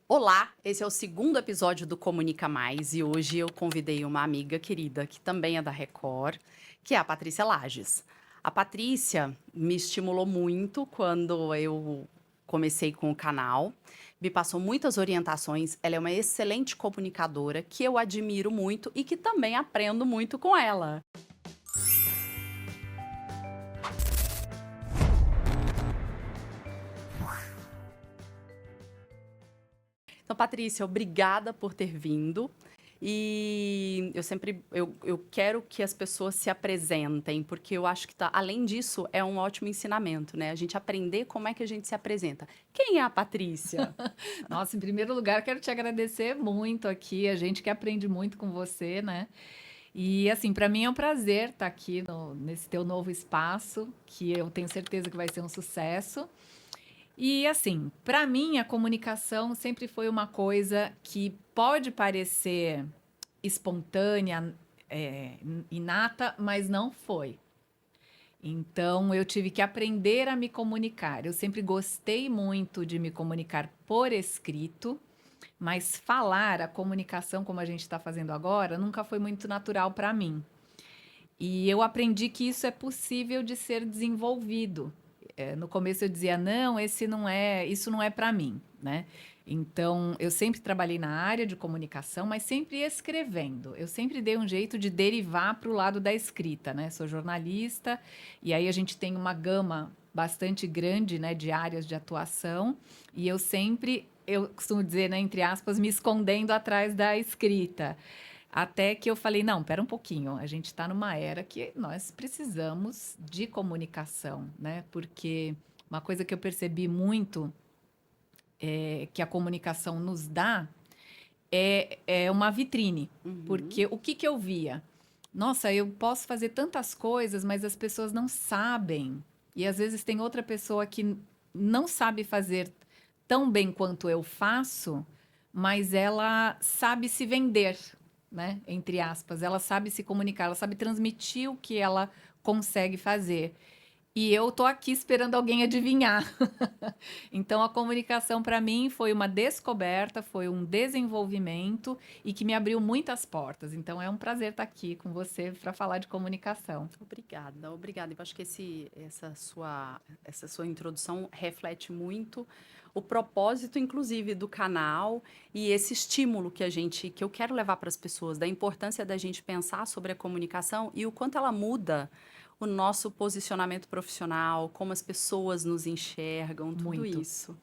Olá, esse é o segundo episódio do Comunica Mais e hoje eu convidei uma amiga querida que também é da Record, que é a Patrícia Lages. A Patrícia me estimulou muito quando eu comecei com o canal, me passou muitas orientações. Ela é uma excelente comunicadora que eu admiro muito e que também aprendo muito com ela. Então, Patrícia, obrigada por ter vindo. E eu quero que as pessoas se apresentem, porque eu acho que além disso é um ótimo ensinamento, né? A gente aprender como é que a gente se apresenta. Quem é a Patrícia? Nossa, em primeiro lugar, quero te agradecer muito aqui, a gente que aprende muito com você, né? E assim, para mim é um prazer estar aqui nesse teu novo espaço, que eu tenho certeza que vai ser um sucesso. E assim, para mim a comunicação sempre foi uma coisa que pode parecer espontânea, inata, mas não foi. Então, eu tive que aprender a me comunicar. Eu sempre gostei muito de me comunicar por escrito, mas falar, a comunicação como a gente está fazendo agora, nunca foi muito natural para mim. E eu aprendi que isso é possível de ser desenvolvido. No começo eu dizia, não, isso não é para mim, né? Então, eu sempre trabalhei na área de comunicação, mas sempre escrevendo. Eu sempre dei um jeito de derivar para o lado da escrita, né? Sou jornalista, e aí a gente tem uma gama bastante grande, né, de áreas de atuação, e eu costumo dizer, né, entre aspas, me escondendo atrás da escrita. Até que eu falei, não, espera um pouquinho, a gente está numa era que nós precisamos de comunicação, né? Porque uma coisa que eu percebi muito que a comunicação nos dá é uma vitrine. Uhum. Porque o que, que eu via? Nossa, eu posso fazer tantas coisas, mas as pessoas não sabem. E às vezes tem outra pessoa que não sabe fazer tão bem quanto eu faço, mas ela sabe se vender, né? Entre aspas. Ela sabe se comunicar, ela sabe transmitir o que ela consegue fazer. E eu tô aqui esperando alguém adivinhar. Então a comunicação para mim foi uma descoberta, foi um desenvolvimento e que me abriu muitas portas. Então é um prazer estar aqui com você para falar de comunicação. Obrigada, obrigada. Eu acho que essa sua introdução reflete muito o propósito, inclusive, do canal e esse estímulo que eu quero levar para as pessoas, da importância da gente pensar sobre a comunicação e o quanto ela muda o nosso posicionamento profissional, como as pessoas nos enxergam, tudo Muito. isso.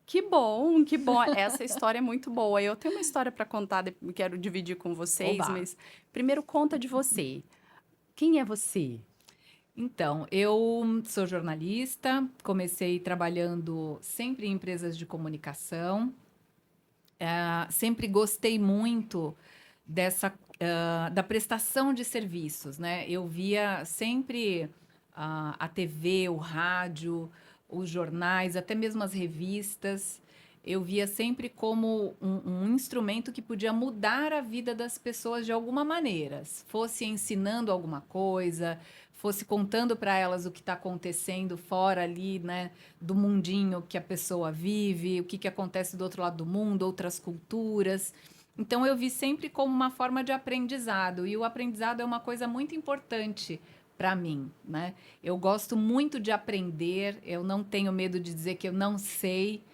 Que bom, que bom. Essa história é muito boa. Eu tenho uma história para contar, quero dividir com vocês, Oba! mas primeiro conta de você. Quem é você? Então, eu sou jornalista, comecei trabalhando sempre em empresas de comunicação, sempre gostei muito da prestação de serviços, né? Eu via sempre a TV, o rádio, os jornais, até mesmo as revistas. Eu via sempre como um instrumento que podia mudar a vida das pessoas de alguma maneira. Fosse ensinando alguma coisa, fosse contando para elas o que está acontecendo fora ali, né, do mundinho que a pessoa vive, o que, que acontece do outro lado do mundo, outras culturas. Então eu vi sempre como uma forma de aprendizado, e o aprendizado é uma coisa muito importante para mim, né? Eu gosto muito de aprender, eu não tenho medo de dizer que eu não sei,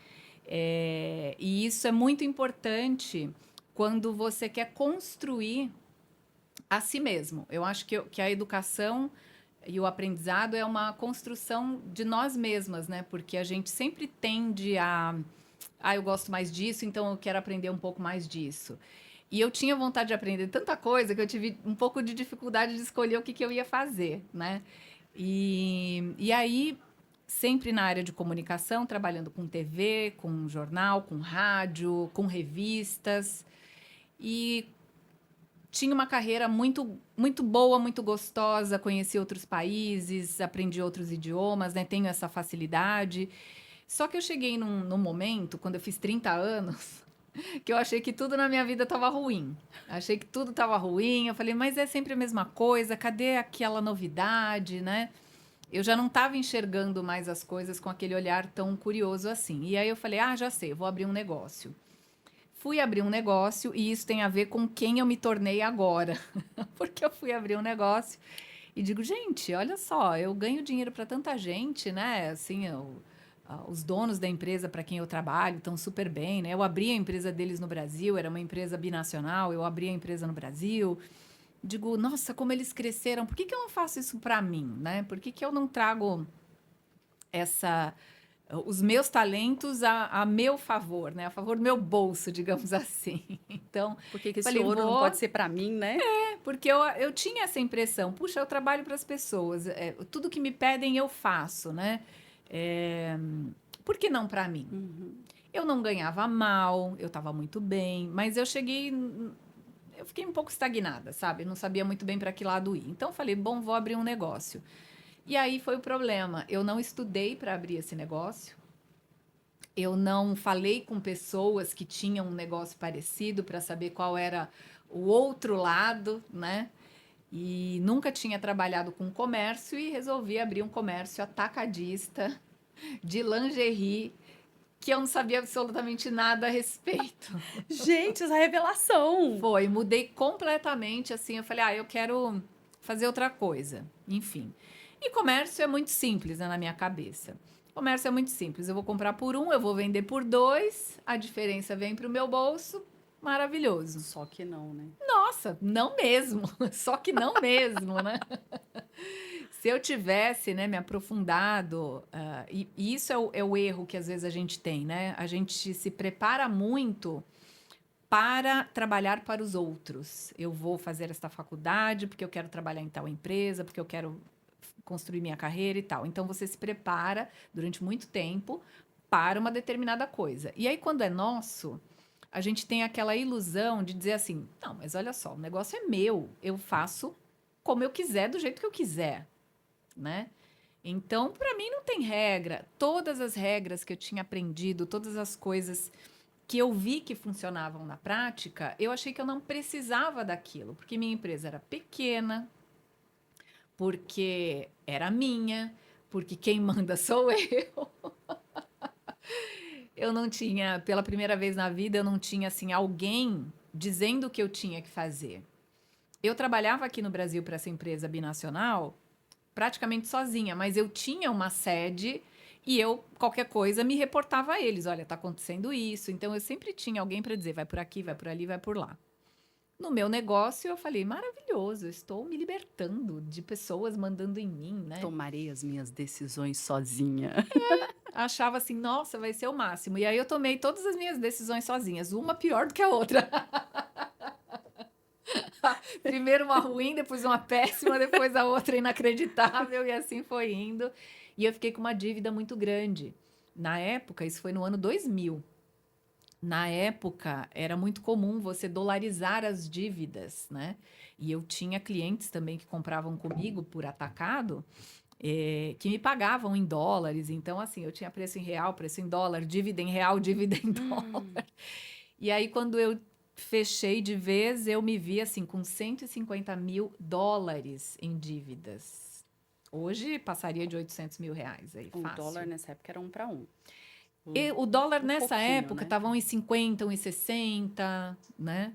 e isso é muito importante quando você quer construir a si mesmo. Eu acho que a educação e o aprendizado é uma construção de nós mesmas, né? Porque a gente sempre tende eu gosto mais disso, então eu quero aprender um pouco mais disso. E eu tinha vontade de aprender tanta coisa que eu tive um pouco de dificuldade de escolher o que, que eu ia fazer, né? E aí, sempre na área de comunicação, trabalhando com TV, com jornal, com rádio, com revistas. E tinha uma carreira muito boa, muito gostosa, conheci outros países, aprendi outros idiomas, né? Tenho essa facilidade. Só que eu cheguei num momento, quando eu fiz 30 anos, que eu achei que tudo na minha vida estava ruim. Achei que tudo estava ruim. Eu falei, mas é sempre a mesma coisa, cadê aquela novidade, né? Eu já não estava enxergando mais as coisas com aquele olhar tão curioso assim. E aí eu falei, já sei, eu vou abrir um negócio. fui abrir um negócio e isso tem a ver com quem eu me tornei agora. Porque eu fui abrir um negócio e digo, gente, olha só, eu ganho dinheiro para tanta gente, né? Assim, os donos da empresa para quem eu trabalho estão super bem, né? Eu abri a empresa deles no Brasil, era uma empresa binacional, eu abri a empresa no Brasil. Digo, nossa, como eles cresceram, por que que eu não faço isso para mim, né? Por que que eu não trago essa os meus talentos a meu favor, né? A favor do meu bolso, digamos assim. Então, Por que que esse falei, ouro não vou, pode ser para mim, né? porque eu tinha essa impressão, puxa, eu trabalho para as pessoas, tudo que me pedem eu faço, né? É, por que não para mim? Uhum. Eu não ganhava mal, eu estava muito bem, mas eu fiquei um pouco estagnada, sabe? Não sabia muito bem para que lado ir. Então, falei, bom, vou abrir um negócio. E aí foi o problema. Eu não estudei para abrir esse negócio. Eu não falei com pessoas que tinham um negócio parecido para saber qual era o outro lado, né? E nunca tinha trabalhado com comércio e resolvi abrir um comércio atacadista de lingerie que eu não sabia absolutamente nada a respeito. Gente, essa revelação! Foi, mudei completamente assim. Eu falei, eu quero fazer outra coisa. Enfim. E comércio é muito simples, né, na minha cabeça. Comércio é muito simples. Eu vou comprar por um, eu vou vender por dois, a diferença vem para o meu bolso. Maravilhoso. Só que não, né? Nossa, não mesmo. Só que não mesmo, né? Se eu tivesse, né, me aprofundado, e isso é o erro que às vezes a gente tem, né? A gente se prepara muito para trabalhar para os outros. Eu vou fazer esta faculdade porque eu quero trabalhar em tal empresa, porque eu quero construir minha carreira e tal. Então você se prepara durante muito tempo para uma determinada coisa. E aí quando é nosso, a gente tem aquela ilusão de dizer assim: "Não, mas olha só, o negócio é meu, eu faço como eu quiser, do jeito que eu quiser", né? Então, para mim não tem regra. Todas as regras que eu tinha aprendido, todas as coisas que eu vi que funcionavam na prática, eu achei que eu não precisava daquilo, porque minha empresa era pequena, porque era minha, porque quem manda sou eu. Eu não tinha, pela primeira vez na vida, eu não tinha assim alguém dizendo o que eu tinha que fazer. Eu trabalhava aqui no Brasil para essa empresa binacional praticamente sozinha, mas eu tinha uma sede e eu, qualquer coisa, me reportava a eles. Olha, está acontecendo isso. Então, eu sempre tinha alguém para dizer, vai por aqui, vai por ali, vai por lá. No meu negócio, eu falei, maravilhoso, eu estou me libertando de pessoas mandando em mim, né? Tomarei as minhas decisões sozinha. Achava assim, nossa, vai ser o máximo. E aí eu tomei todas as minhas decisões sozinhas, uma pior do que a outra. Primeiro uma ruim, depois uma péssima, depois a outra inacreditável, e assim foi indo. E eu fiquei com uma dívida muito grande. Na época, isso foi no ano 2000. Na época, era muito comum você dolarizar as dívidas, né? E eu tinha clientes também que compravam comigo por atacado, que me pagavam em dólares. Então, assim, eu tinha preço em real, preço em dólar, dívida em real, dívida em dólar. E aí, quando eu fechei de vez, eu me vi assim com 150 mil dólares em dívidas. Hoje passaria de 800 mil reais aí, O fácil. dólar nessa época era 1 para 1. E o dólar Um nessa pouquinho, época né? estava 1,50, 1,60, né?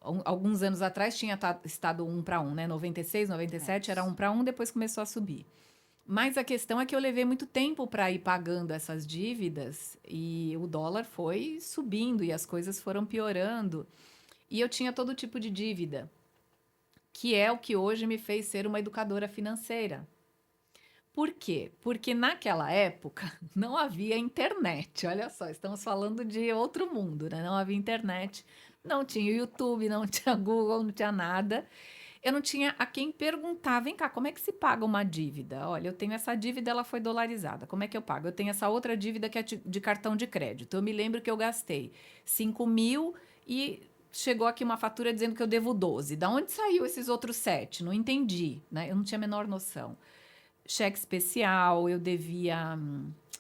Alguns anos atrás tinha estado 1 para 1, né? 96, 97 era 1 para 1, depois começou a subir. Mas a questão é que eu levei muito tempo para ir pagando essas dívidas e o dólar foi subindo e as coisas foram piorando. E eu tinha todo tipo de dívida, que é o que hoje me fez ser uma educadora financeira. Por quê? Porque naquela época não havia internet. Olha só, estamos falando de outro mundo, né? Não havia internet, não tinha YouTube, não tinha Google, não tinha nada. Eu não tinha a quem perguntar, vem cá, como é que se paga uma dívida? Olha, eu tenho essa dívida, ela foi dolarizada. Como é que eu pago? Eu tenho essa outra dívida que é de cartão de crédito. Eu me lembro que eu gastei 5 mil e chegou aqui uma fatura dizendo que eu devo 12. Da onde saiu esses outros 7? Não entendi, né? Eu não tinha a menor noção. Cheque especial, eu devia.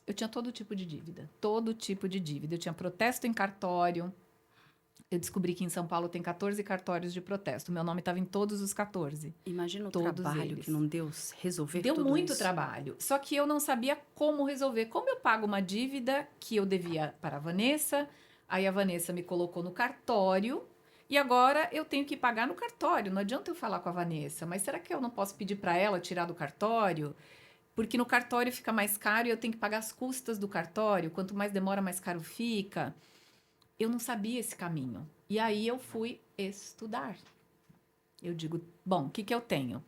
Eu tinha todo tipo de dívida. Todo tipo de dívida. Eu tinha protesto em cartório. Eu descobri que em São Paulo tem 14 cartórios de protesto. Meu nome estava em todos os 14. Imagina o Todos trabalho eles. que não deu resolver Deu tudo muito isso. trabalho. Só que eu não sabia como resolver. Como eu pago uma dívida que eu devia para a Vanessa, Aí a Vanessa me colocou no cartório e agora eu tenho que pagar no cartório. Não adianta eu falar com a Vanessa, mas será que eu não posso pedir para ela tirar do cartório? Porque no cartório fica mais caro e eu tenho que pagar as custas do cartório. Quanto mais demora, mais caro fica. Eu não sabia esse caminho. E aí eu fui estudar. Eu digo, bom, o que que eu tenho?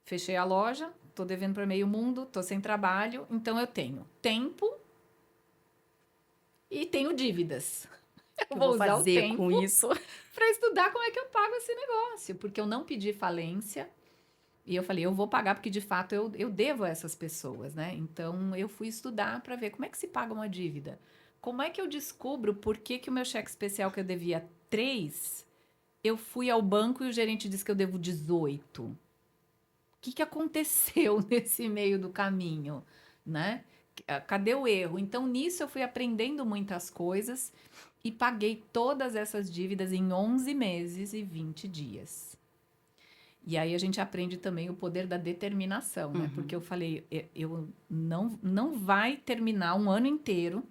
Fechei a loja, tô devendo para meio mundo, tô sem trabalho, então eu tenho tempo e tenho dívidas. O que Eu eu vou vou usar o fazer com tempo isso? para estudar como é que eu pago esse negócio, porque eu não pedi falência e eu falei, eu vou pagar porque de fato eu devo a essas pessoas, né? Então eu fui estudar para ver como é que se paga uma dívida. Como é que eu descubro por que que o meu cheque especial que eu devia 3, eu fui ao banco e o gerente disse que eu devo 18? O que que aconteceu nesse meio do caminho, né? Cadê o erro? Então, nisso eu fui aprendendo muitas coisas e paguei todas essas dívidas em 11 meses e 20 dias. E aí a gente aprende também o poder da determinação, né? Porque eu falei, eu não vai terminar um ano inteiro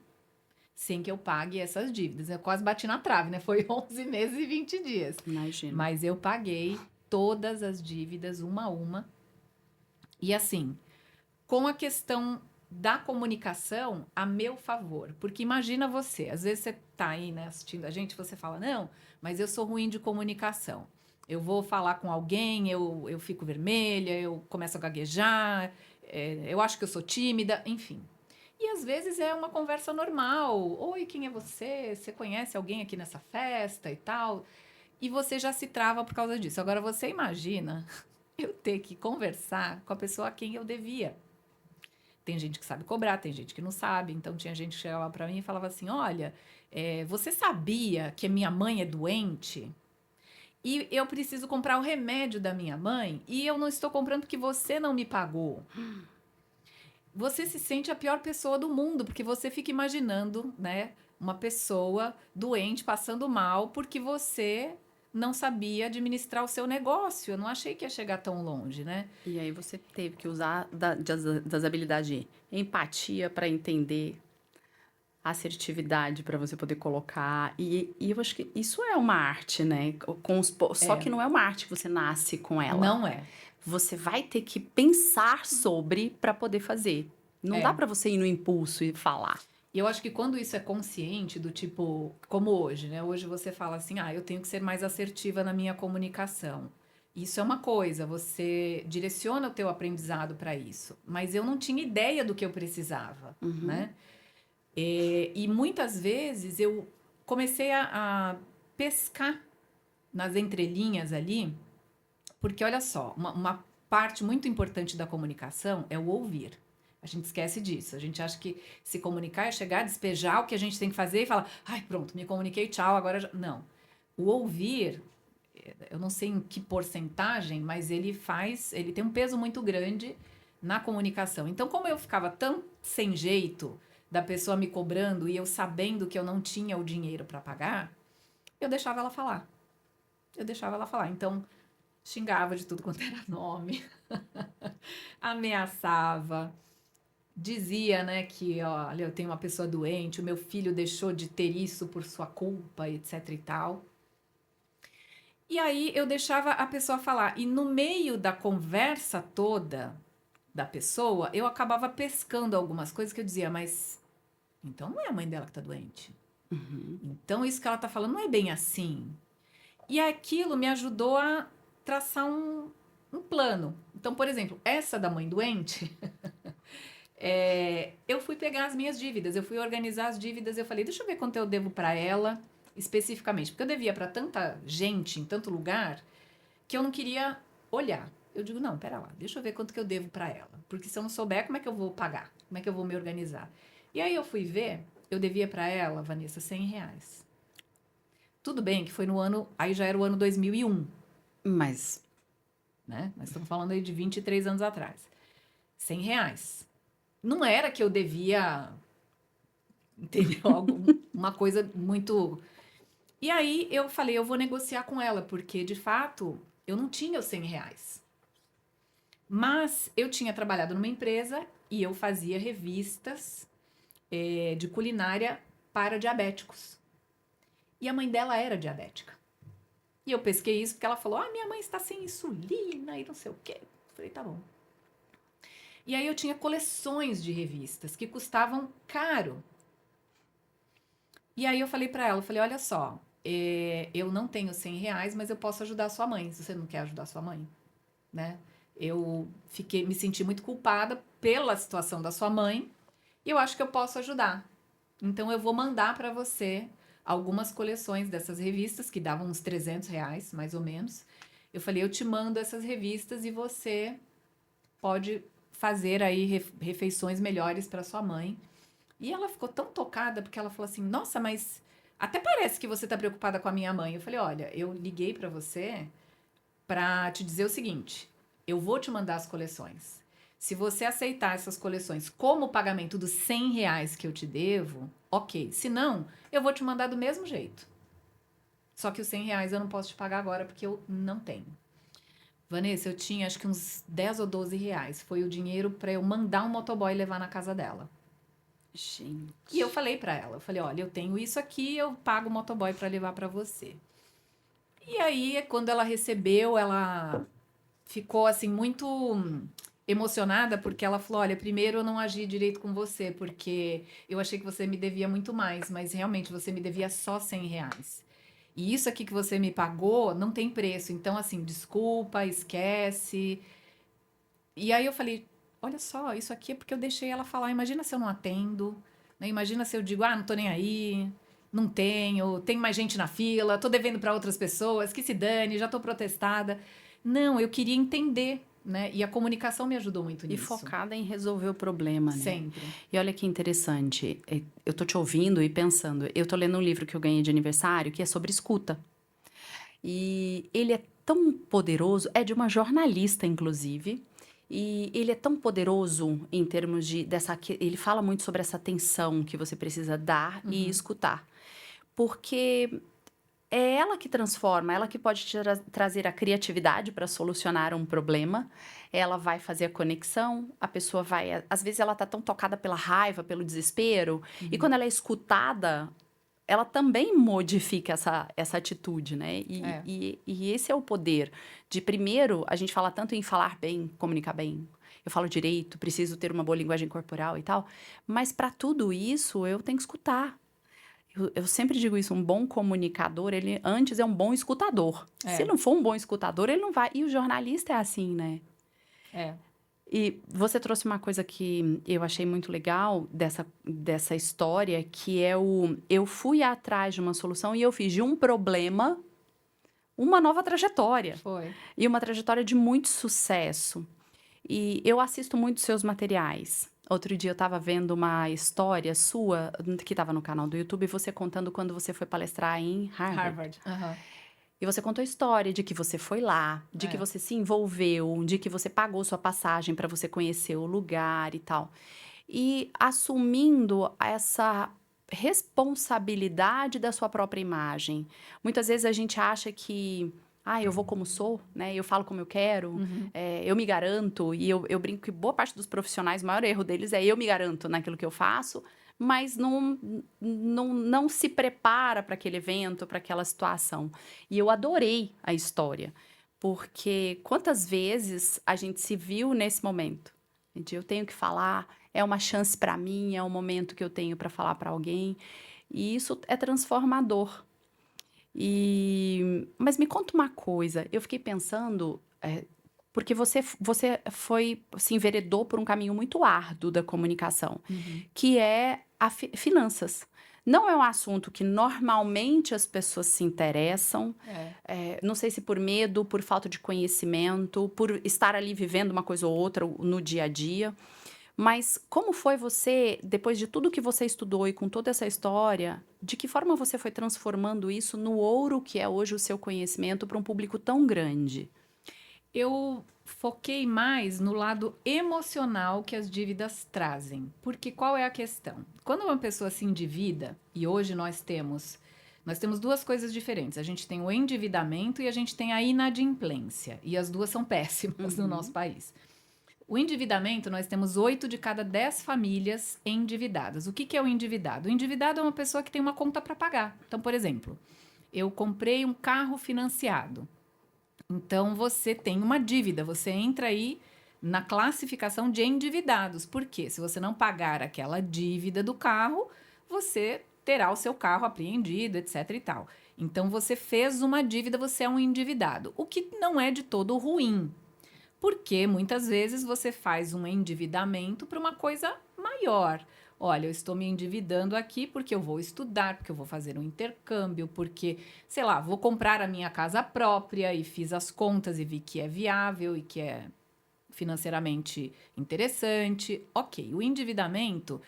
sem que eu pague essas dívidas. Eu quase bati na trave, né? Foi 11 meses e 20 dias. Imagino. Mas eu paguei todas as dívidas uma a uma. E assim, com a questão da comunicação a meu favor. Porque imagina você, às vezes você tá aí, né, assistindo a gente, você fala, não, mas eu sou ruim de comunicação. Eu vou falar com alguém, eu fico vermelha, eu começo a gaguejar, eu acho que eu sou tímida, enfim. E às vezes é uma conversa normal. Oi, quem é você? Você conhece alguém aqui nessa festa e tal? E você já se trava por causa disso. Agora você imagina eu ter que conversar com a pessoa a quem eu devia. Tem gente que sabe cobrar, tem gente que não sabe. Então tinha gente que chegava para mim e falava assim: Olha, você sabia que a minha mãe é doente? E eu preciso comprar o remédio da minha mãe e eu não estou comprando porque você não me pagou. Você se sente a pior pessoa do mundo, porque você fica imaginando, né, uma pessoa doente passando mal porque você não sabia administrar o seu negócio. Eu não achei que ia chegar tão longe, né? E aí você teve que usar das habilidades de empatia para entender, assertividade para você poder colocar. E eu acho que isso é uma arte, né? Só É, que não é uma arte que você nasce com ela. não é. Você vai ter que pensar sobre para poder fazer. Não dá É. para você ir no impulso e falar. E eu acho que quando isso é consciente, do tipo, como hoje, né? Hoje você fala assim, eu tenho que ser mais assertiva na minha comunicação. Isso é uma coisa, você direciona o teu aprendizado para isso. Mas eu não tinha ideia do que eu precisava, Uhum. né? E muitas vezes eu comecei a pescar nas entrelinhas ali, porque olha só, uma parte muito importante da comunicação é o ouvir. A gente esquece disso. A gente acha que se comunicar é chegar, despejar o que a gente tem que fazer e falar, ai, pronto, me comuniquei, tchau, agora já. Não. O ouvir, eu não sei em que porcentagem, mas ele tem um peso muito grande na comunicação. Então, como eu ficava tão sem jeito da pessoa me cobrando e eu sabendo que eu não tinha o dinheiro para pagar, eu deixava ela falar. Eu deixava ela falar. Então, xingava de tudo quanto era nome, ameaçava, dizia, né, que, olha, eu tenho uma pessoa doente, o meu filho deixou de ter isso por sua culpa, etc e tal. E aí eu deixava a pessoa falar. E no meio da conversa toda da pessoa, eu acabava pescando algumas coisas que eu dizia, mas então não é a mãe dela que tá doente. Uhum. Então isso que ela tá falando não é bem assim. E aquilo me ajudou a traçar um plano. Então, por exemplo, essa da mãe doente, eu fui pegar as minhas dívidas, eu fui organizar as dívidas, eu falei, deixa eu ver quanto eu devo para ela especificamente, porque eu devia para tanta gente em tanto lugar que eu não queria olhar. Eu digo, não, pera lá, deixa eu ver quanto que eu devo para ela, porque se eu não souber, como é que eu vou pagar? Como é que eu vou me organizar? E aí eu fui ver, eu devia para ela, Vanessa, R$ 100. Tudo bem que foi no ano, aí já era o ano 2001, Mas né? Nós estamos falando aí de 23 anos atrás. R$ 100. Não era que eu devia, entendeu? Uma coisa muito. E aí eu falei, eu vou negociar com ela, porque de fato eu não tinha os R$ 100. Mas eu tinha trabalhado numa empresa e eu fazia revistas de culinária para diabéticos. E a mãe dela era diabética. E eu pesquei isso porque ela falou, minha mãe está sem insulina e não sei o quê. Eu falei, tá bom. E aí eu tinha coleções de revistas que custavam caro. E aí eu falei pra ela, olha só, eu não tenho R$ 100, mas eu posso ajudar a sua mãe, se você não quer ajudar a sua mãe, né? Eu me senti muito culpada pela situação da sua mãe e eu acho que eu posso ajudar. Então eu vou mandar pra você algumas coleções dessas revistas que davam uns R$ 300, mais ou menos. Eu falei, eu te mando essas revistas e você pode fazer aí refeições melhores para sua mãe. E ela ficou tão tocada porque ela falou assim: "Nossa, mas até parece que você tá preocupada com a minha mãe". Eu falei: "Olha, eu liguei para você para te dizer o seguinte: eu vou te mandar as coleções. Se você aceitar essas coleções como pagamento dos R$ 100 que eu te devo, ok. Se não, eu vou te mandar do mesmo jeito. Só que os R$ 100 eu não posso te pagar agora porque eu não tenho". Vanessa, eu tinha acho que uns 10 ou 12 reais. Foi o dinheiro para eu mandar um motoboy levar na casa dela. Gente. E eu falei pra ela, olha, eu tenho isso aqui, eu pago o motoboy pra levar pra você. E aí, quando ela recebeu, ela ficou assim muito emocionada porque ela falou, olha, primeiro eu não agi direito com você porque eu achei que você me devia muito mais, mas realmente você me devia só R$ 100. E isso aqui que você me pagou não tem preço, então assim, desculpa, esquece. E aí eu falei, olha só, isso aqui é porque eu deixei ela falar. Imagina se eu não atendo, né? Imagina se eu digo, não tô nem aí, não tenho, tem mais gente na fila, tô devendo para outras pessoas, que se dane, já tô protestada. Não, eu queria entender, né? E a comunicação me ajudou muito E nisso. focada em resolver o problema, né? Sempre. E olha que interessante, eu tô te ouvindo e pensando, eu tô lendo um livro que eu ganhei de aniversário que é sobre escuta. E ele é tão poderoso, é de uma jornalista, inclusive, e ele é tão poderoso em termos ele fala muito sobre essa atenção que você precisa dar e escutar. Porque é ela que transforma, ela que pode trazer a criatividade para solucionar um problema. Ela vai fazer a conexão, a pessoa vai. Às vezes ela tá tão tocada pela raiva, pelo desespero, e quando ela é escutada, ela também modifica essa atitude, né? É. E esse é o poder de, primeiro, a gente fala tanto em falar bem, comunicar bem. Eu falo direito, preciso ter uma boa linguagem corporal e tal, mas para tudo isso eu tenho que escutar. Eu sempre digo isso, um bom comunicador, ele antes é um bom escutador. Se não for um bom escutador, ele não vai. E o jornalista é assim, né? É. E você trouxe uma coisa que eu achei muito legal dessa história, que é eu fui atrás de uma solução e eu fiz de um problema uma nova trajetória. Foi. E uma trajetória de muito sucesso. E eu assisto muito seus materiais. Outro dia eu estava vendo uma história sua, que estava no canal do YouTube, você contando quando você foi palestrar em Harvard. Aham. E você contou a história de que você foi lá, de que você se envolveu, de que você pagou sua passagem para você conhecer o lugar e tal. E assumindo essa responsabilidade da sua própria imagem. Muitas vezes a gente acha que, eu vou como sou, né? Eu falo como eu quero, eu me garanto. E eu brinco que boa parte dos profissionais, o maior erro deles é eu me garanto naquilo que eu faço, mas não se prepara para aquele evento, para aquela situação. E eu adorei a história, porque quantas vezes a gente se viu nesse momento? De eu tenho que falar, é uma chance para mim, é um momento que eu tenho para falar para alguém, e isso é transformador. Mas me conta uma coisa, eu fiquei pensando, porque você se enveredou por um caminho muito árduo da comunicação, que é finanças. Não é um assunto que normalmente as pessoas se interessam, não sei se por medo, por falta de conhecimento, por estar ali vivendo uma coisa ou outra no dia a dia. Mas como foi você, depois de tudo que você estudou e com toda essa história, de que forma você foi transformando isso no ouro que é hoje o seu conhecimento para um público tão grande? Eu foquei mais no lado emocional que as dívidas trazem. Porque qual é a questão? Quando uma pessoa se endivida, e hoje nós temos duas coisas diferentes. A gente tem o endividamento e a gente tem a inadimplência. E as duas são péssimas no nosso país. O endividamento, nós temos 8 de cada 10 famílias endividadas. O que que é o endividado? O endividado é uma pessoa que tem uma conta para pagar. Então, por exemplo, eu comprei um carro financiado. Então, você tem uma dívida, você entra aí na classificação de endividados. Por quê? Se você não pagar aquela dívida do carro, você terá o seu carro apreendido, etc e tal. Então, você fez uma dívida, você é um endividado. O que não é de todo ruim, porque muitas vezes você faz um endividamento para uma coisa maior. Olha, eu estou me endividando aqui porque eu vou estudar, porque eu vou fazer um intercâmbio, porque, sei lá, vou comprar a minha casa própria e fiz as contas e vi que é viável e que é financeiramente interessante. Ok, o endividamento,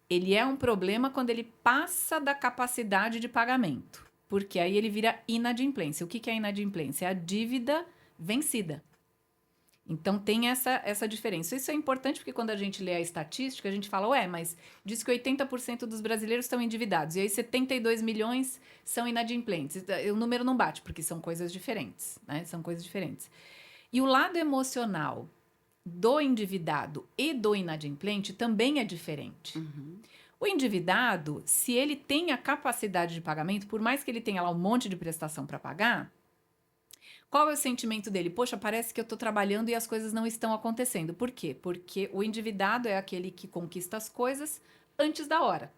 ele é um problema quando ele passa da capacidade de pagamento, porque aí ele vira inadimplência. O que que é inadimplência? É a dívida vencida. Então tem essa diferença. Isso é importante porque quando a gente lê a estatística, a gente fala, ué, mas diz que 80% dos brasileiros estão endividados, e aí 72 milhões são inadimplentes. O número não bate, porque são coisas diferentes, né? São coisas diferentes. E o lado emocional do endividado e do inadimplente também é diferente. O endividado, se ele tem a capacidade de pagamento, por mais que ele tenha lá um monte de prestação para pagar, qual é o sentimento dele? Poxa, parece que eu estou trabalhando e as coisas não estão acontecendo. Por quê? Porque o endividado é aquele que conquista as coisas antes da hora.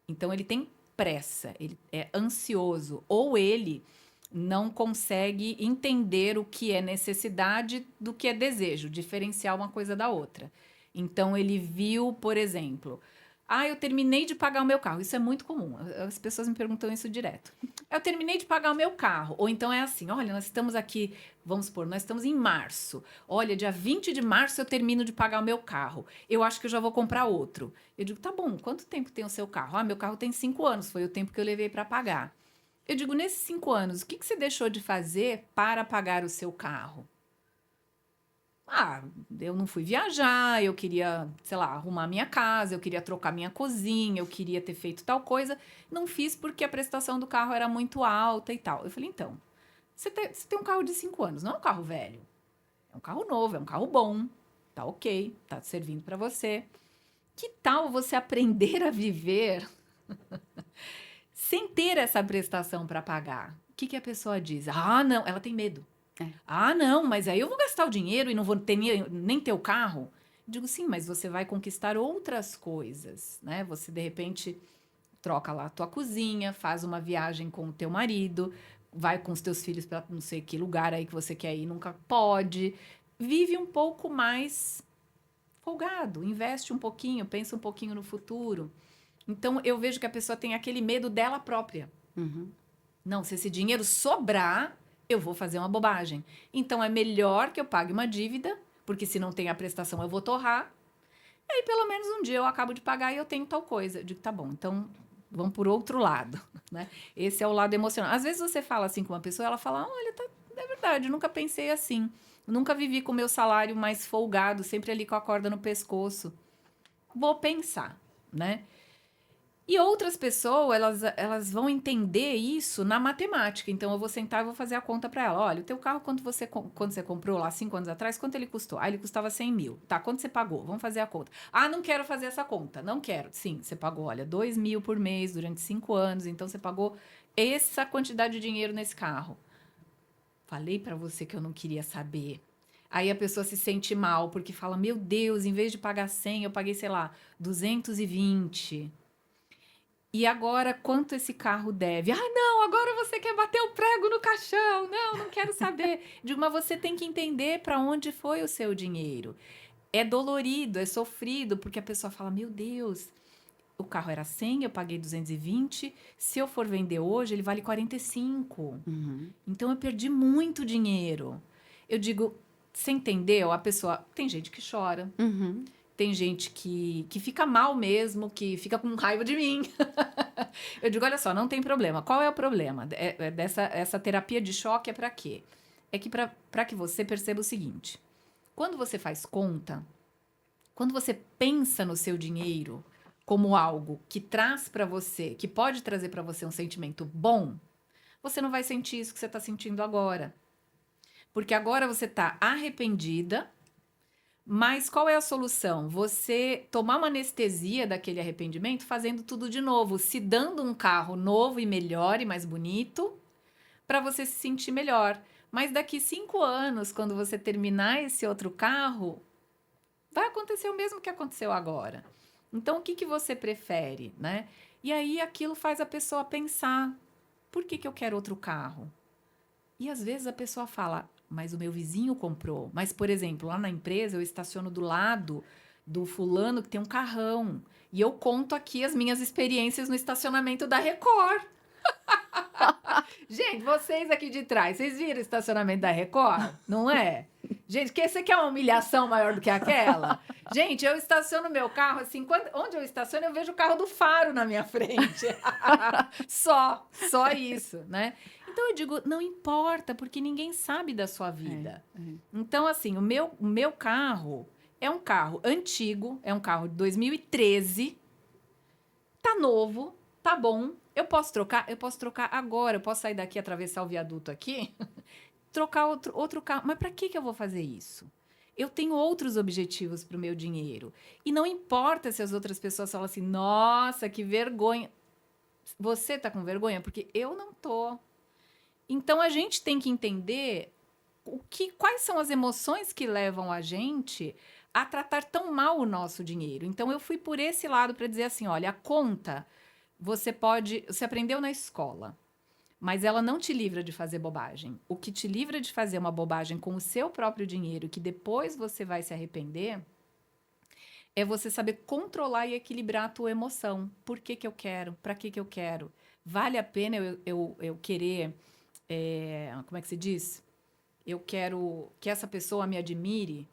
Então, ele tem pressa, ele é ansioso, ou ele não consegue entender o que é necessidade do que é desejo, diferenciar uma coisa da outra. Então, ele viu, por exemplo, eu terminei de pagar o meu carro. Isso é muito comum. As pessoas me perguntam isso direto. Eu terminei de pagar o meu carro. Ou então é assim, olha, nós estamos aqui, vamos supor, nós estamos em março. Olha, dia 20 de março eu termino de pagar o meu carro. Eu acho que eu já vou comprar outro. Eu digo, tá bom, quanto tempo tem o seu carro? Meu carro tem 5 anos, foi o tempo que eu levei para pagar. Eu digo, nesses 5 anos, o que você deixou de fazer para pagar o seu carro? Eu não fui viajar, eu queria, sei lá, arrumar minha casa, eu queria trocar minha cozinha, eu queria ter feito tal coisa. Não fiz porque a prestação do carro era muito alta e tal. Eu falei, então, você tem um carro de 5 anos, não é um carro velho. É um carro novo, é um carro bom, tá ok, tá servindo para você. Que tal você aprender a viver sem ter essa prestação para pagar? O que a pessoa diz? Não, ela tem medo. Não, mas aí eu vou gastar o dinheiro e não vou ter nem ter o carro. Digo, sim, mas você vai conquistar outras coisas, né? Você, de repente, troca lá a tua cozinha, faz uma viagem com o teu marido, vai com os teus filhos para não sei que lugar aí que você quer ir, nunca pode. Vive um pouco mais folgado, investe um pouquinho, pensa um pouquinho no futuro. Então, eu vejo que a pessoa tem aquele medo dela própria. Não, se esse dinheiro sobrar, eu vou fazer uma bobagem. Então, é melhor que eu pague uma dívida, porque se não tem a prestação, eu vou torrar. E aí, pelo menos um dia eu acabo de pagar e eu tenho tal coisa. Eu digo, tá bom, então vamos por outro lado, né? Esse é o lado emocional. Às vezes você fala assim com uma pessoa, ela fala, olha, é verdade, eu nunca pensei assim. Nunca vivi com o meu salário mais folgado, sempre ali com a corda no pescoço. Vou pensar, né? E outras pessoas, elas vão entender isso na matemática. Então, eu vou sentar e vou fazer a conta para ela. Olha, o teu carro, quando você comprou lá 5 anos atrás, quanto ele custou? Ele custava 100 mil. Tá, quanto você pagou? Vamos fazer a conta. Não quero fazer essa conta. Não quero. Sim, você pagou, olha, 2 mil por mês durante 5 anos. Então, você pagou essa quantidade de dinheiro nesse carro. Falei para você que eu não queria saber. Aí a pessoa se sente mal, porque fala, meu Deus, em vez de pagar 100, eu paguei, sei lá, 220. E agora, quanto esse carro deve? Não, agora você quer bater o prego no caixão. Não quero saber. Digo, mas você tem que entender para onde foi o seu dinheiro. É dolorido, é sofrido, porque a pessoa fala, meu Deus, o carro era 100, eu paguei 220. Se eu for vender hoje, ele vale 45. Então, eu perdi muito dinheiro. Eu digo, você entendeu? A pessoa... Tem gente que chora. Tem gente que fica mal mesmo, que fica com raiva de mim. Eu digo, olha só, não tem problema. Qual é o problema? Essa terapia de choque é para quê? É que para que você perceba o seguinte. Quando você faz conta, quando você pensa no seu dinheiro como algo que traz para você, que pode trazer para você um sentimento bom, você não vai sentir isso que você está sentindo agora. Porque agora você está arrependida, Mas qual é a solução? Você tomar uma anestesia daquele arrependimento fazendo tudo de novo, se dando um carro novo e melhor e mais bonito para você se sentir melhor. Mas daqui 5 anos, quando você terminar esse outro carro, vai acontecer o mesmo que aconteceu agora. Então, o que que você prefere, né? E aí aquilo faz a pessoa pensar: por que que eu quero outro carro? E às vezes a pessoa fala: mas o meu vizinho comprou. Mas, por exemplo, lá na empresa eu estaciono do lado do fulano que tem um carrão. E eu conto aqui as minhas experiências no estacionamento da Record. Gente, vocês aqui de trás, vocês viram o estacionamento da Record? Não é? Gente, que você quer uma humilhação maior do que aquela? Gente, eu estaciono meu carro assim, onde eu estaciono, eu vejo o carro do Faro na minha frente. Só isso, né? Então eu digo, não importa, porque ninguém sabe da sua vida. Então, assim, o meu carro é um carro antigo, é um carro de 2013, tá novo, tá bom. Eu posso trocar? Eu posso trocar agora. Eu posso sair daqui, atravessar o viaduto aqui, trocar outro carro. Mas para que eu vou fazer isso? Eu tenho outros objetivos para o meu dinheiro. E não importa se as outras pessoas falam assim, nossa, que vergonha. Você tá com vergonha? Porque eu não tô. Então a gente tem que entender quais são as emoções que levam a gente a tratar tão mal o nosso dinheiro. Então eu fui por esse lado para dizer assim, olha, a conta você aprendeu na escola, mas ela não te livra de fazer bobagem. O que te livra de fazer uma bobagem com o seu próprio dinheiro, que depois você vai se arrepender, é você saber controlar e equilibrar a tua emoção. Por que que eu quero? Para que que eu quero? Vale a pena eu querer, como é que se diz? Eu quero que essa pessoa me admire,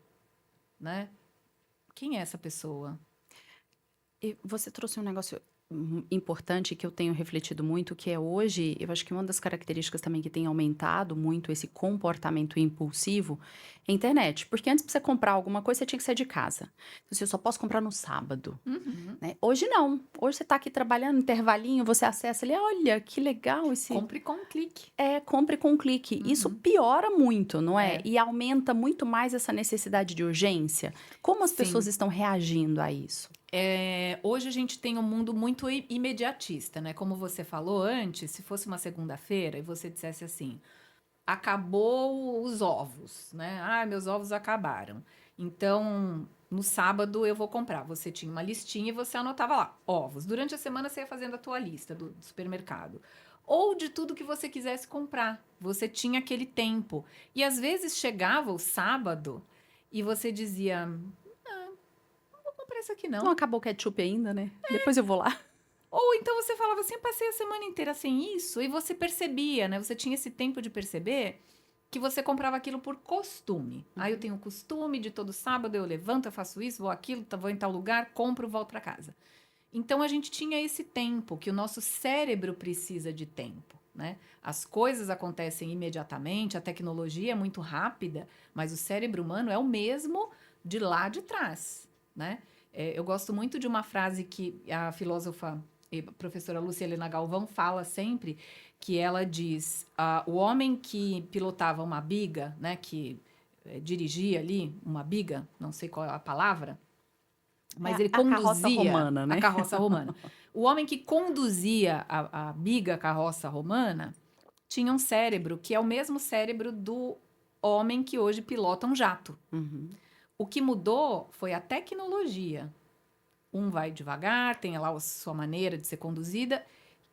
né? Quem é essa pessoa? E você trouxe um negócio importante que eu tenho refletido muito, que é hoje, eu acho que uma das características também que tem aumentado muito esse comportamento impulsivo é a internet. Porque antes, para você comprar alguma coisa, você tinha que sair de casa. Então, assim, eu só posso comprar no sábado, Uhum. né? Hoje não. Hoje você tá aqui trabalhando, intervalinho, você acessa ali, olha, que legal esse. Compre com um clique. É, compre com um clique. Isso Uhum. piora muito, não é? É. E aumenta muito mais essa necessidade de urgência. Como as pessoas Sim. estão reagindo a isso? Hoje a gente tem um mundo muito imediatista, né? Como você falou antes, se fosse uma segunda-feira e você dissesse assim, acabou os ovos, né? Ah, meus ovos acabaram. Então, no sábado eu vou comprar. Você tinha uma listinha e você anotava lá, ovos. Durante a semana você ia fazendo a tua lista do supermercado. Ou de tudo que você quisesse comprar. Você tinha aquele tempo. E às vezes chegava o sábado e você dizia, não vou comprar isso aqui Não não. acabou o ketchup ainda, né? Depois eu vou lá. Ou então você falava assim, eu passei a semana inteira sem isso, e você percebia, né? Você tinha esse tempo de perceber que você comprava aquilo por costume. Aí eu tenho o costume de todo sábado eu levanto, eu faço isso, vou aquilo, vou em tal lugar, compro, volto para casa. Então a gente tinha esse tempo, que o nosso cérebro precisa de tempo, né? As coisas acontecem imediatamente, a tecnologia é muito rápida, mas o cérebro humano é o mesmo de lá de trás, né? Eu gosto muito de uma frase que a filósofa e professora Lúcia Helena Galvão fala sempre, que ela diz, o homem que pilotava uma biga, né, que dirigia ali uma biga, não sei qual é a palavra, É mas ele a carroça conduzia romana, a né? carroça romana. O homem que conduzia a biga carroça romana tinha um cérebro que é o mesmo cérebro do homem que hoje pilota um jato. Uhum. O que mudou foi a tecnologia. Um vai devagar, tem lá a sua maneira de ser conduzida,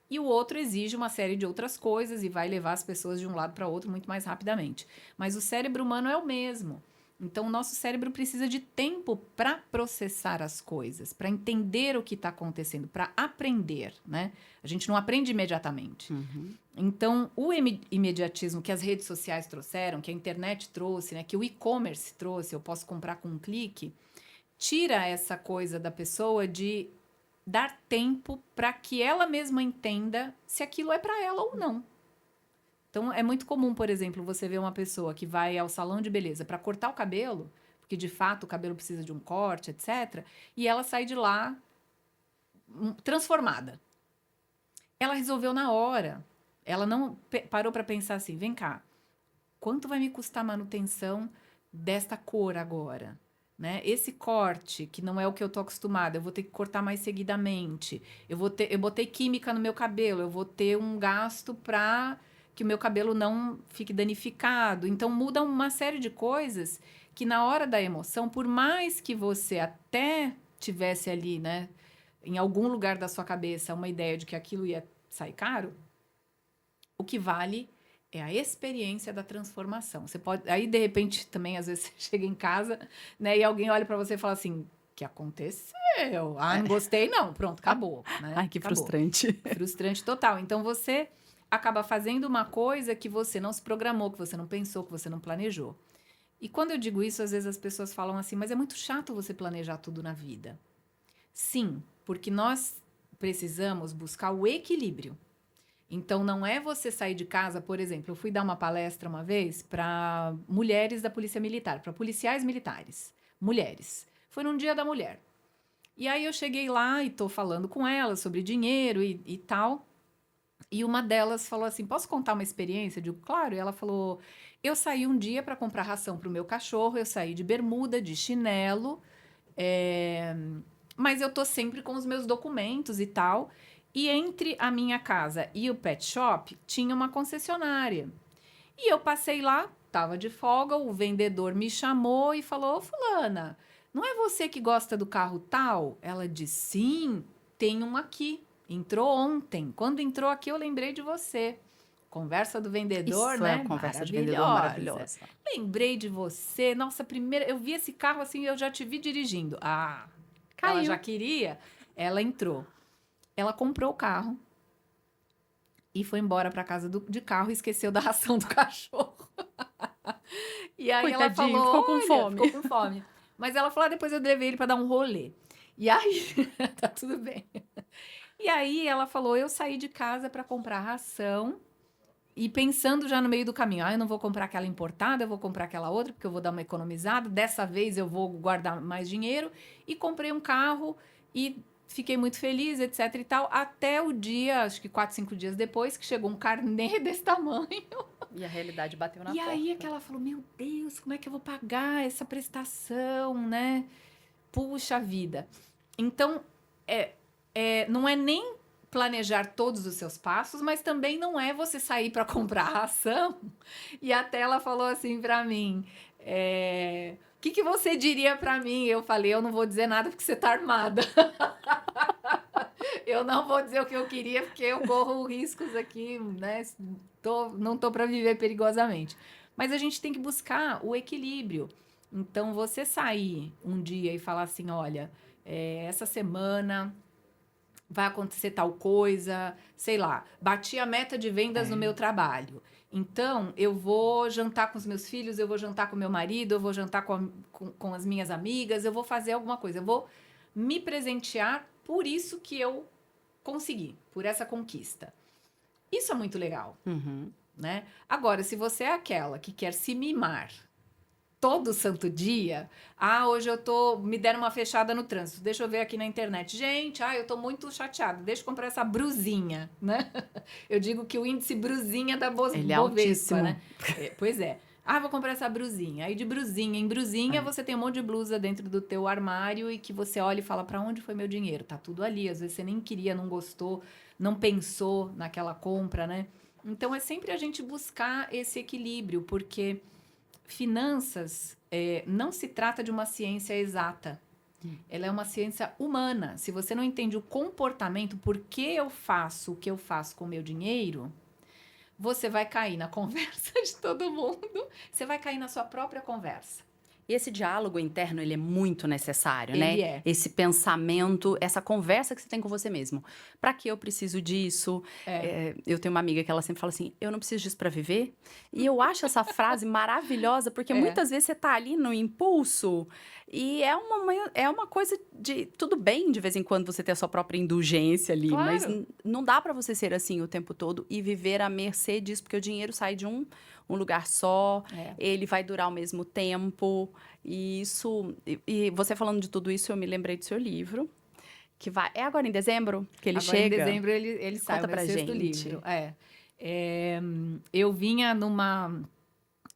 e o outro exige uma série de outras coisas e vai levar as pessoas de um lado para outro muito mais rapidamente. Mas o cérebro humano é o mesmo. Então, o nosso cérebro precisa de tempo para processar as coisas, para entender o que está acontecendo, para aprender, né? A gente não aprende imediatamente. Uhum. Então, o imediatismo que as redes sociais trouxeram, que a internet trouxe, né, que o e-commerce trouxe, eu posso comprar com um clique, tira essa coisa da pessoa de dar tempo para que ela mesma entenda se aquilo é para ela ou não. Então, é muito comum, por exemplo, você ver uma pessoa que vai ao salão de beleza para cortar o cabelo, porque de fato o cabelo precisa de um corte, etc., e ela sai de lá transformada. Ela resolveu na hora. Ela não parou para pensar assim: vem cá, quanto vai me custar a manutenção desta cor agora? né? Esse corte, que não é o que eu tô acostumada, eu vou ter que cortar mais seguidamente. Eu botei química no meu cabelo, eu vou ter um gasto para que o meu cabelo não fique danificado. Então muda uma série de coisas que na hora da emoção, por mais que você até tivesse ali, né, em algum lugar da sua cabeça uma ideia de que aquilo ia sair caro, o que vale é a experiência da transformação. Você pode, aí de repente também às vezes você chega em casa, né, e alguém olha para você e fala assim: "Que aconteceu? Ah, não gostei não". Pronto, acabou, né? Ai, que Acabou. frustrante. Frustrante total. Então você acaba fazendo uma coisa que você não se programou, que você não pensou, que você não planejou. E quando eu digo isso, às vezes as pessoas falam assim: "Mas é muito chato você planejar tudo na vida". Sim, porque nós precisamos buscar o equilíbrio. Então, não é você sair de casa, por exemplo, eu fui dar uma palestra uma vez para mulheres da Polícia Militar, para policiais militares, mulheres. Foi num Dia da Mulher. E aí eu cheguei lá e tô falando com elas sobre dinheiro e tal. E uma delas falou assim: "Posso contar uma experiência?" Eu digo: "Claro". E ela falou: "Eu saí um dia para comprar ração para o meu cachorro, eu saí de bermuda, de chinelo, é, mas eu tô sempre com os meus documentos e tal. E entre a minha casa e o pet shop tinha uma concessionária. E eu passei lá, tava de folga, o vendedor me chamou e falou: "Ô, fulana, não é você que gosta do carro tal?" Ela disse: "Sim, tem um aqui. Entrou ontem. Quando entrou aqui, eu lembrei de você." Conversa do vendedor, Isso é a né? conversa de vendedor Maravilhosa. maravilhosa. Lembrei de você. Nossa, primeira, eu vi esse carro assim, eu já te vi dirigindo. Ah, ela já Caiu. queria, ela entrou. Ela comprou o carro e foi embora para casa de carro e esqueceu da ração do cachorro. E aí ela Coitadinho, falou: ficou com "Olha, ficou fome. com fome." Mas ela falou: "Depois eu levei ele para dar um rolê." E aí, tá tudo bem. E aí ela falou: "Eu saí de casa para comprar ração e pensando já no meio do caminho, eu não vou comprar aquela importada, eu vou comprar aquela outra, porque eu vou dar uma economizada. Dessa vez eu vou guardar mais dinheiro." E comprei um carro e fiquei muito feliz, etc e tal. Até o dia, acho que 4, 5 dias depois, que chegou um carnê desse tamanho. E a realidade bateu na E aí é porta. que ela falou: "Meu Deus, como é que eu vou pagar essa prestação, né? Puxa vida." Então, não é nem planejar todos os seus passos, mas também não é você sair para comprar ração. E até ela falou assim para mim: "O que que você diria para mim?" Eu falei: "Eu não vou dizer nada porque você tá armada." Eu não vou dizer o que eu queria porque eu corro riscos aqui, né? Não tô para viver perigosamente. Mas a gente tem que buscar o equilíbrio. Então, você sair um dia e falar assim: "Olha, essa semana vai acontecer tal coisa, sei lá, bati a meta de vendas no meu É. trabalho. Então, eu vou jantar com os meus filhos, eu vou jantar com meu marido, eu vou jantar com as minhas amigas, eu vou fazer alguma coisa, eu vou me presentear por isso que eu consegui, por essa conquista." Isso é muito legal, Uhum. né? Agora, se você é aquela que quer se mimar todo santo dia, hoje eu tô, me deram uma fechada no trânsito, deixa eu ver aqui na internet, gente, eu tô muito chateado, deixa eu comprar essa brusinha, né? Eu digo que o índice brusinha da Ele é Bovespa, altíssimo. né? Pois é. Vou comprar essa brusinha. Aí de brusinha em brusinha É. você tem um monte de blusa dentro do teu armário e que você olha e fala: "Para onde foi meu dinheiro?" Tá tudo ali. Às vezes você nem queria, não gostou, não pensou naquela compra, né? Então é sempre a gente buscar esse equilíbrio, porque finanças, não se trata de uma ciência exata. Ela é uma ciência humana. Se você não entende o comportamento, por que eu faço o que eu faço com o meu dinheiro, você vai cair na conversa de todo mundo. Você vai cair na sua própria conversa. E esse diálogo interno, ele é muito necessário, né? Ele é. Esse pensamento, essa conversa que você tem com você mesmo. Pra que eu preciso disso? É. Eu tenho uma amiga que ela sempre fala assim: eu não preciso disso pra viver. E eu acho essa frase maravilhosa, porque É. muitas vezes você tá ali no impulso e é uma coisa de. Tudo bem de vez em quando você ter a sua própria indulgência ali, mas Claro. não dá pra você ser assim o tempo todo e viver à mercê disso, porque o dinheiro sai de um lugar só, É. ele vai durar o mesmo tempo. E isso. E você falando de tudo isso, eu me lembrei do seu livro, que vai. É agora em dezembro que ele Agora em chega? dezembro ele sai, Conta o meu pra sexto livro. gente. Eu vinha numa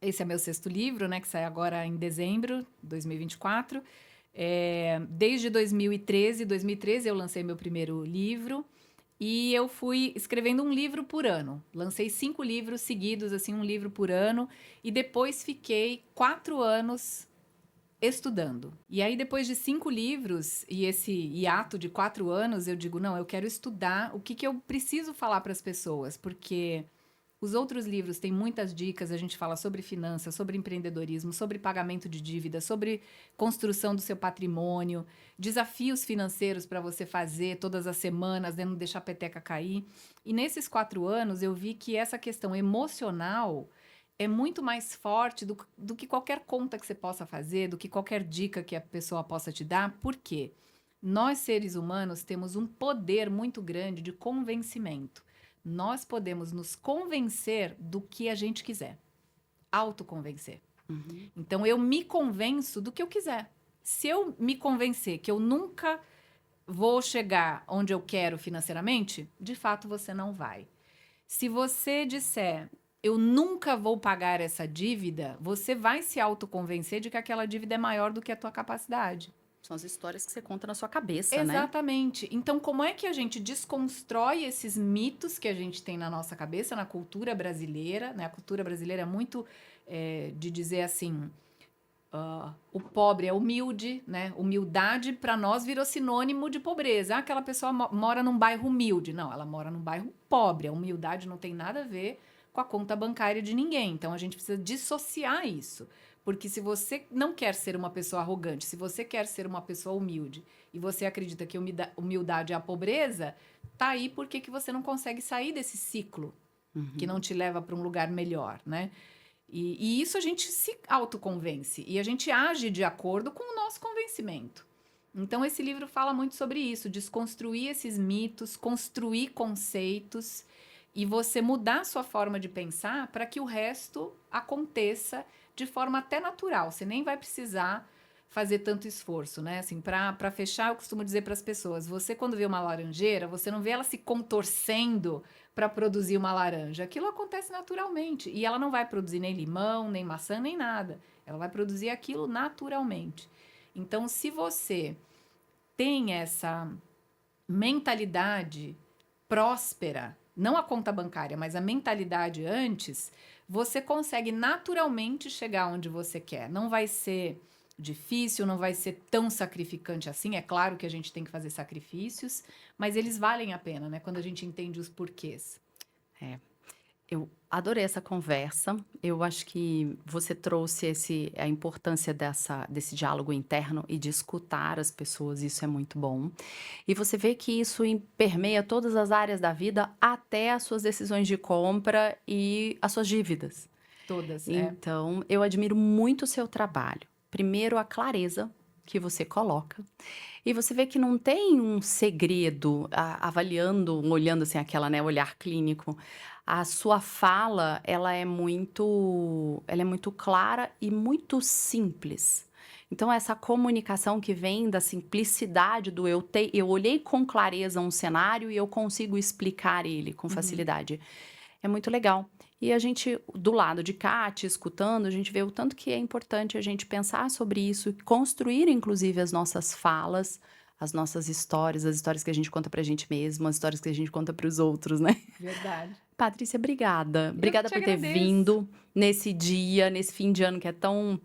Esse é meu 6º livro, né, que sai agora em dezembro de 2024. Desde 2013 eu lancei meu primeiro livro e eu fui escrevendo um livro por ano. Lancei 5 livros seguidos, assim, um livro por ano, e depois fiquei 4 anos estudando. E aí, depois de 5 livros e esse hiato de 4 anos, eu digo, não, eu quero estudar o que eu preciso falar para as pessoas, porque os outros livros têm muitas dicas, a gente fala sobre finanças, sobre empreendedorismo, sobre pagamento de dívidas, sobre construção do seu patrimônio, desafios financeiros para você fazer todas as semanas, né, não deixar a peteca cair. E nesses 4 anos eu vi que essa questão emocional é muito mais forte do que qualquer conta que você possa fazer, do que qualquer dica que a pessoa possa te dar. Por quê? Nós, seres humanos, temos um poder muito grande de convencimento. Nós podemos nos convencer do que a gente quiser. Autoconvencer. Uhum. Então, eu me convenço do que eu quiser. Se eu me convencer que eu nunca vou chegar onde eu quero financeiramente, de fato você não vai. Se você disser, eu nunca vou pagar essa dívida, você vai se autoconvencer de que aquela dívida é maior do que a tua capacidade. São as histórias que você conta na sua cabeça, né? Exatamente. Então, como é que a gente desconstrói esses mitos que a gente tem na nossa cabeça, na cultura brasileira, né? A cultura brasileira é muito de dizer assim, o pobre é humilde, né? Humildade para nós virou sinônimo de pobreza. Ah, aquela pessoa mora num bairro humilde. Não, ela mora num bairro pobre. A humildade não tem nada a ver com a conta bancária de ninguém. Então, a gente precisa dissociar isso. Porque se você não quer ser uma pessoa arrogante, se você quer ser uma pessoa humilde e você acredita que humildade é a pobreza, tá aí porque que você não consegue sair desse ciclo que não te leva para um lugar melhor, né? E isso a gente se autoconvence e a gente age de acordo com o nosso convencimento. Então, esse livro fala muito sobre isso, desconstruir esses mitos, construir conceitos e você mudar a sua forma de pensar para que o resto aconteça de forma até natural. Você nem vai precisar fazer tanto esforço, né? Assim, para fechar, eu costumo dizer para as pessoas, você quando vê uma laranjeira, você não vê ela se contorcendo para produzir uma laranja. Aquilo acontece naturalmente e ela não vai produzir nem limão, nem maçã, nem nada. Ela vai produzir aquilo naturalmente. Então, se você tem essa mentalidade próspera, não a conta bancária, mas a mentalidade antes, você consegue naturalmente chegar onde você quer. Não vai ser difícil, não vai ser tão sacrificante assim. É claro que a gente tem que fazer sacrifícios, mas eles valem a pena, né? Quando a gente entende os porquês. Eu adorei essa conversa. Eu acho que você trouxe a importância desse diálogo interno e de escutar as pessoas, isso é muito bom. E você vê que isso permeia todas as áreas da vida, até as suas decisões de compra e as suas dívidas. Todas, Então, eu admiro muito o seu trabalho. Primeiro, a clareza que você coloca. E você vê que não tem um segredo, avaliando, olhando assim aquela, né, olhar clínico. A sua fala, ela é muito clara e muito simples. Então essa comunicação que vem da simplicidade do eu olhei com clareza um cenário e eu consigo explicar ele com facilidade. É muito legal. E a gente, do lado de cá, te escutando, a gente vê o tanto que é importante a gente pensar sobre isso, construir inclusive as nossas falas, as nossas histórias, as histórias que a gente conta pra gente mesmo, as histórias que a gente conta pros outros, né? verdade. Patrícia, obrigada. Obrigada te por ter agradeço. vindo nesse dia, nesse fim de ano que é tão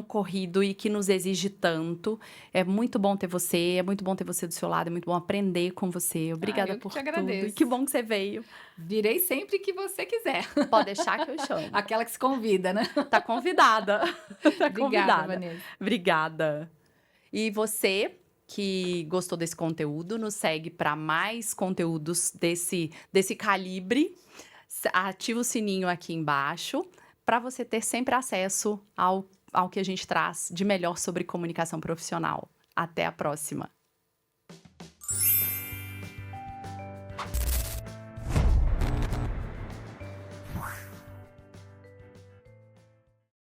corrido e que nos exige tanto. É muito bom ter você, é muito bom ter você do seu lado, é muito bom aprender com você. Obrigada eu que por te tudo. E agradeço. que bom que você veio. Virei sempre que você quiser. Pode deixar que eu chamo. Aquela que se convida, né? Tá convidada. Tá Obrigada, convidada. Vanessa. Obrigada. E você que gostou desse conteúdo, nos segue para mais conteúdos desse calibre. Ativa o sininho aqui embaixo para você ter sempre acesso ao que a gente traz de melhor sobre comunicação profissional. Até a próxima!